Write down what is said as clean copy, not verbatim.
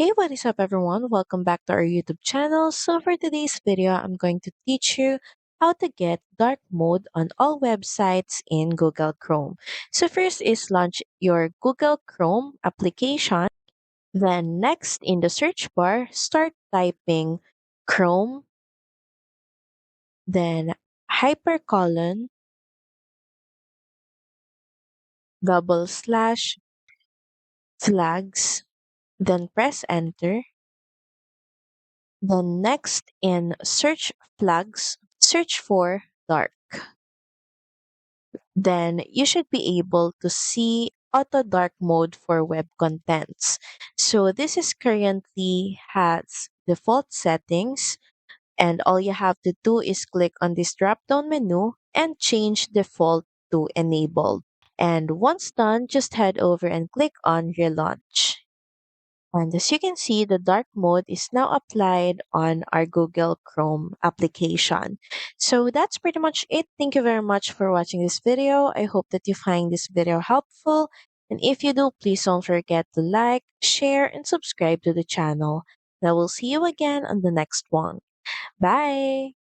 Hey, what is up everyone? Welcome back to our YouTube channel. So for today's video, I'm going to teach you how to get dark mode on all websites in Google Chrome. So first is launch your Google Chrome application. Then next in the search bar, start typing Chrome, then hypercolon, double slash, flags, then press enter. Then next in search flags, search for dark. Then you should be able to see auto dark mode for web contents. So this is currently has default settings, and all you have to do is click on this drop down menu and change default to enabled. And once done, just head over and click on relaunch. And as you can see, the dark mode is now applied on our Google Chrome application. So that's pretty much it. Thank you very much for watching this video. I hope that you find this video helpful. And if you do, please don't forget to like, share, and subscribe to the channel. And I will see you again on the next one. Bye!